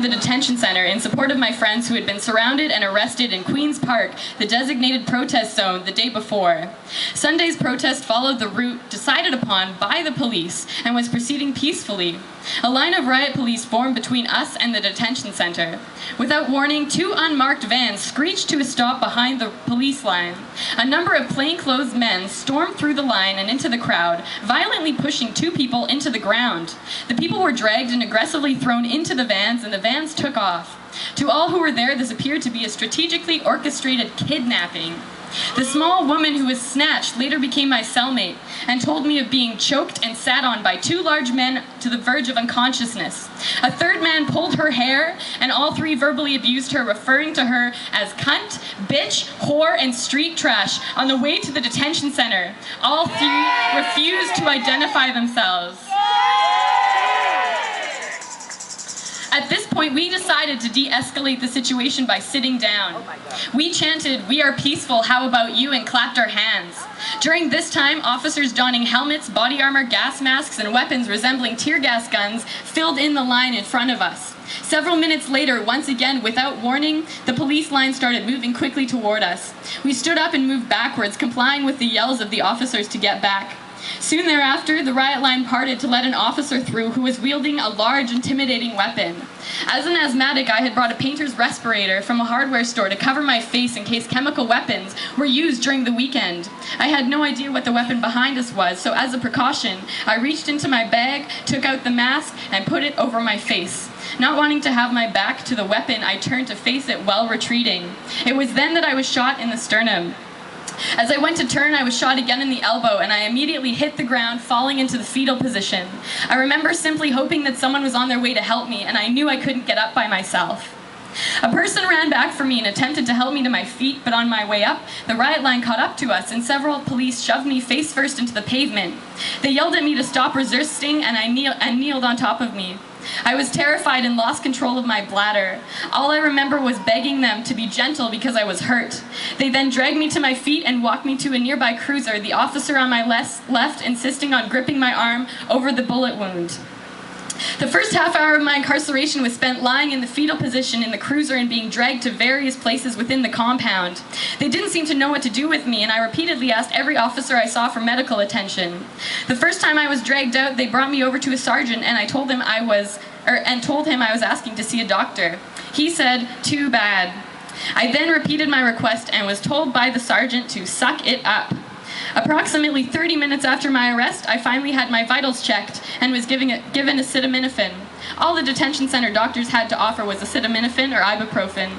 the detention center in support of my friends who had been surrounded and arrested in Queen's Park, the designated protest zone, the day before. Sunday's protest followed the route decided upon by the police and was proceeding peacefully. A line of riot police formed between us and the detention center. Without warning, two unmarked vans screeched to a stop behind the police line. A number of plainclothes men stormed through the line and into the crowd, violently pushing two people into the ground. The people were dragged and aggressively thrown into the vans, and the vans took off. To all who were there, this appeared to be a strategically orchestrated kidnapping. The small woman who was snatched later became my cellmate and told me of being choked and sat on by two large men to the verge of unconsciousness. A third man pulled her hair, and all three verbally abused her, referring to her as cunt, bitch, whore, and street trash on the way to the detention center. All three refused to identify themselves. At this point, we decided to de-escalate the situation by sitting down. We chanted, "We are peaceful, how about you?" and clapped our hands. During this time, officers donning helmets, body armor, gas masks, and weapons resembling tear gas guns filled in the line in front of us. Several minutes later, once again, without warning, the police line started moving quickly toward us. We stood up and moved backwards, complying with the yells of the officers to get back. Soon thereafter, the riot line parted to let an officer through who was wielding a large, intimidating weapon. As an asthmatic, I had brought a painter's respirator from a hardware store to cover my face in case chemical weapons were used during the weekend. I had no idea what the weapon behind us was, so as a precaution, I reached into my bag, took out the mask, and put it over my face. Not wanting to have my back to the weapon, I turned to face it while retreating. It was then that I was shot in the sternum. As I went to turn, I was shot again in the elbow, and I immediately hit the ground, falling into the fetal position. I remember simply hoping that someone was on their way to help me, and I knew I couldn't get up by myself. A person ran back for me and attempted to help me to my feet, but on my way up, the riot line caught up to us, and several police shoved me face first into the pavement. They yelled at me to stop resisting, and kneeled on top of me. I was terrified and lost control of my bladder. All I remember was begging them to be gentle because I was hurt. They then dragged me to my feet and walked me to a nearby cruiser, the officer on my left insisting on gripping my arm over the bullet wound. The first half hour of my incarceration was spent lying in the fetal position in the cruiser and being dragged to various places within the compound. They didn't seem to know what to do with me, and I repeatedly asked every officer I saw for medical attention. The first time I was dragged out, they brought me over to a sergeant, and I told him I was asking to see a doctor. He said, "Too bad." I then repeated my request and was told by the sergeant to suck it up. Approximately 30 minutes after my arrest, I finally had my vitals checked and was given acetaminophen. All the detention center doctors had to offer was acetaminophen or ibuprofen.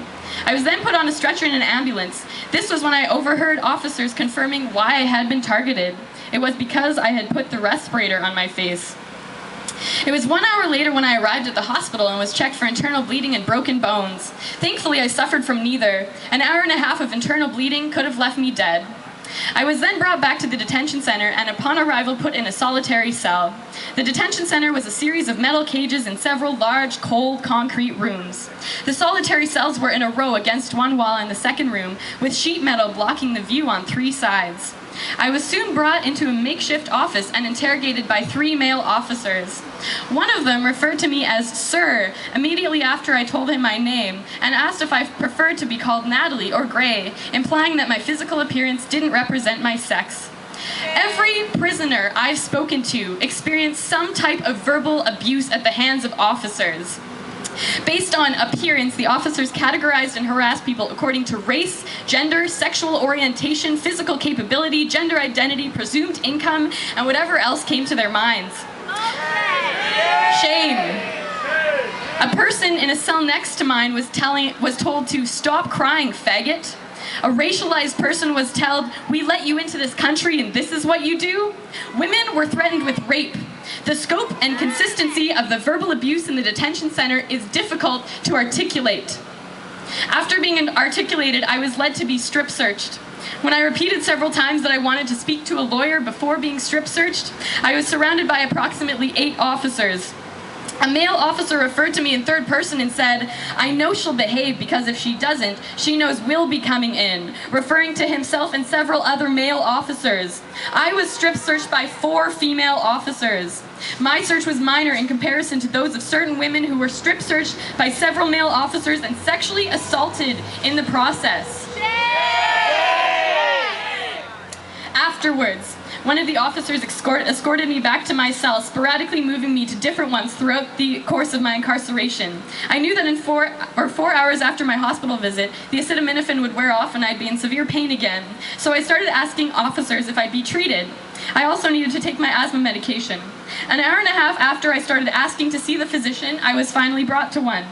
I was then put on a stretcher in an ambulance. This was when I overheard officers confirming why I had been targeted. It was because I had put the respirator on my face. It was 1 hour later when I arrived at the hospital and was checked for internal bleeding and broken bones. Thankfully, I suffered from neither. An hour and a half of internal bleeding could have left me dead. I was then brought back to the detention center and upon arrival put in a solitary cell. The detention center was a series of metal cages in several large, cold, concrete rooms. The solitary cells were in a row against one wall in the second room, with sheet metal blocking the view on three sides. I was soon brought into a makeshift office and interrogated by three male officers. One of them referred to me as Sir immediately after I told him my name and asked if I preferred to be called Natalie or Gray, implying that my physical appearance didn't represent my sex. Every prisoner I've spoken to experienced some type of verbal abuse at the hands of officers. Based on appearance, the officers categorized and harassed people according to race, gender, sexual orientation, physical capability, gender identity, presumed income, and whatever else came to their minds. Shame. A person in a cell next to mine was told to stop crying, faggot. A racialized person was told, "We let you into this country and this is what you do." Women were threatened with rape. The scope and consistency of the verbal abuse in the detention center is difficult to articulate. After being articulated, I was led to be strip searched. When I repeated several times that I wanted to speak to a lawyer before being strip searched, I was surrounded by approximately 8 officers. A male officer referred to me in third person and said, "I know she'll behave because if she doesn't, she knows we'll be coming in," referring to himself and several other male officers. I was strip searched by 4 female officers. My search was minor in comparison to those of certain women who were strip searched by several male officers and sexually assaulted in the process. Afterwards, one of the officers escorted me back to my cell, sporadically moving me to different ones throughout the course of my incarceration. I knew that in 4 hours after my hospital visit, the acetaminophen would wear off and I'd be in severe pain again. So I started asking officers if I'd be treated. I also needed to take my asthma medication. An hour and a half after I started asking to see the physician, I was finally brought to one.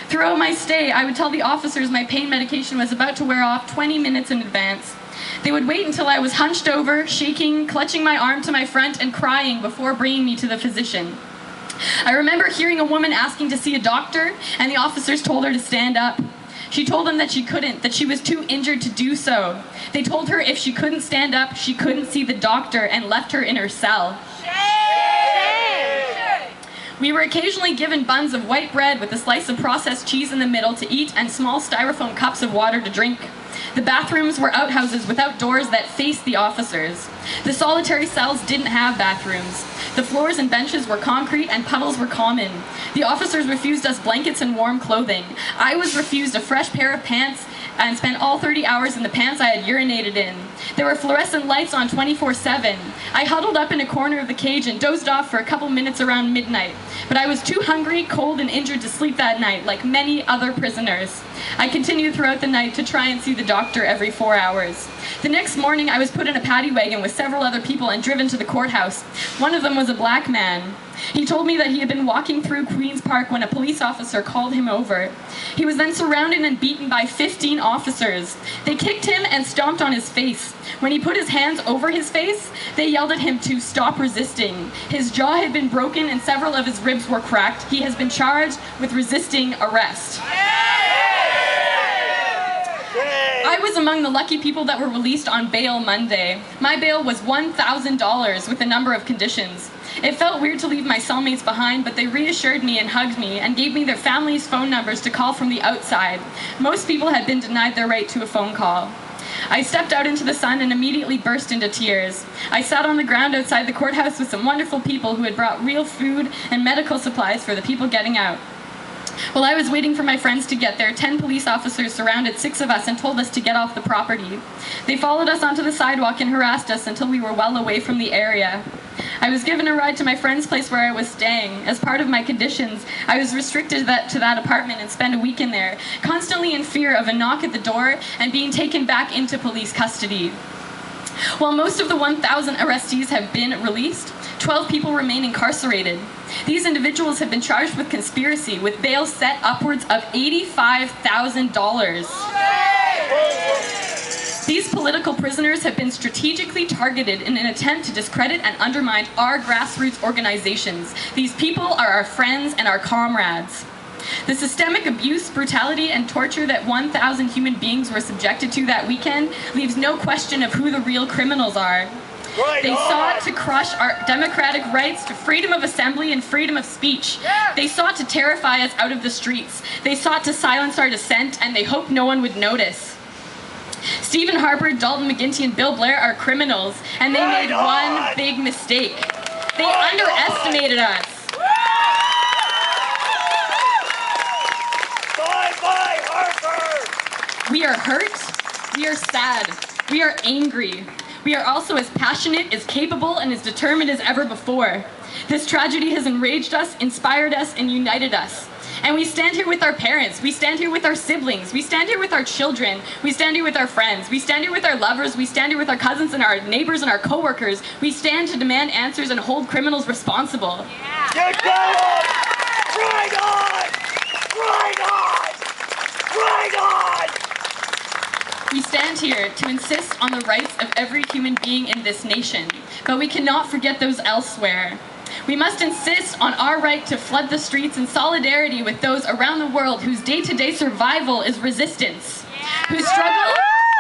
Throughout my stay, I would tell the officers my pain medication was about to wear off 20 minutes in advance. They would wait until I was hunched over, shaking, clutching my arm to my front, and crying before bringing me to the physician. I remember hearing a woman asking to see a doctor, and the officers told her to stand up. She told them that she couldn't, that she was too injured to do so. They told her if she couldn't stand up, she couldn't see the doctor, and left her in her cell. We were occasionally given buns of white bread with a slice of processed cheese in the middle to eat and small styrofoam cups of water to drink. The bathrooms were outhouses without doors that faced the officers. The solitary cells didn't have bathrooms. The floors and benches were concrete and puddles were common. The officers refused us blankets and warm clothing. I was refused a fresh pair of pants and spent all 30 hours in the pants I had urinated in. There were fluorescent lights on 24/7. I huddled up in a corner of the cage and dozed off for a couple minutes around midnight. But I was too hungry, cold, and injured to sleep that night, like many other prisoners. I continued throughout the night to try and see the doctor every 4 hours. The next morning, I was put in a paddy wagon with several other people and driven to the courthouse. One of them was a black man. He told me that he had been walking through Queen's Park when a police officer called him over. He was then surrounded and beaten by 15 officers. They kicked him and stomped on his face. When he put his hands over his face, they yelled at him to stop resisting. His jaw had been broken and several of his ribs were cracked. He has been charged with resisting arrest. I was among the lucky people that were released on bail Monday. My bail was $1,000 with a number of conditions. It felt weird to leave my cellmates behind, but they reassured me and hugged me and gave me their families' phone numbers to call from the outside. Most people had been denied their right to a phone call. I stepped out into the sun and immediately burst into tears. I sat on the ground outside the courthouse with some wonderful people who had brought real food and medical supplies for the people getting out. While I was waiting for my friends to get there, 10 police officers surrounded 6 of us and told us to get off the property. They followed us onto the sidewalk and harassed us until we were well away from the area. I was given a ride to my friend's place where I was staying. As part of my conditions, I was restricted to that apartment and spent a week in there, constantly in fear of a knock at the door and being taken back into police custody. While most of the 1,000 arrestees have been released, 12 people remain incarcerated. These individuals have been charged with conspiracy, with bail set upwards of $85,000. These political prisoners have been strategically targeted in an attempt to discredit and undermine our grassroots organizations. These people are our friends and our comrades. The systemic abuse, brutality, and torture that 1,000 human beings were subjected to that weekend leaves no question of who the real criminals are. They sought to crush our democratic rights to freedom of assembly and freedom of speech. They sought to terrify us out of the streets. They sought to silence our dissent, and they hoped no one would notice. Stephen Harper, Dalton McGuinty, and Bill Blair are criminals, and they made one big mistake. They underestimated us. Bye-bye, Harper! We are hurt, we are sad, we are angry. We are also as passionate, as capable, and as determined as ever before. This tragedy has enraged us, inspired us, and united us. And we stand here with our parents, we stand here with our siblings, we stand here with our children, we stand here with our friends, we stand here with our lovers, we stand here with our cousins and our neighbors and our co-workers. We stand to demand answers and hold criminals responsible. Yeah. Get going! Right on! Right on! Right on! We stand here to insist on the rights of every human being in this nation, but we cannot forget those elsewhere. We must insist on our right to flood the streets in solidarity with those around the world whose day-to-day survival is resistance, who struggle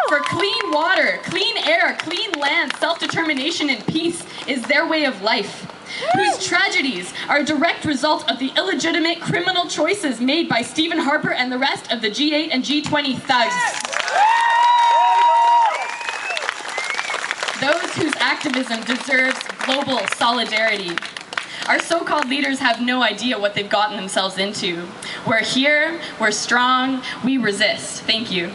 for clean water, clean air, clean land, self-determination, and peace is their way of life. whose tragedies are a direct result of the illegitimate criminal choices made by Stephen Harper and the rest of the G8 and G20 thugs. Those whose activism deserves global solidarity. Our so-called leaders have no idea what they've gotten themselves into. We're here, we're strong, we resist. Thank you.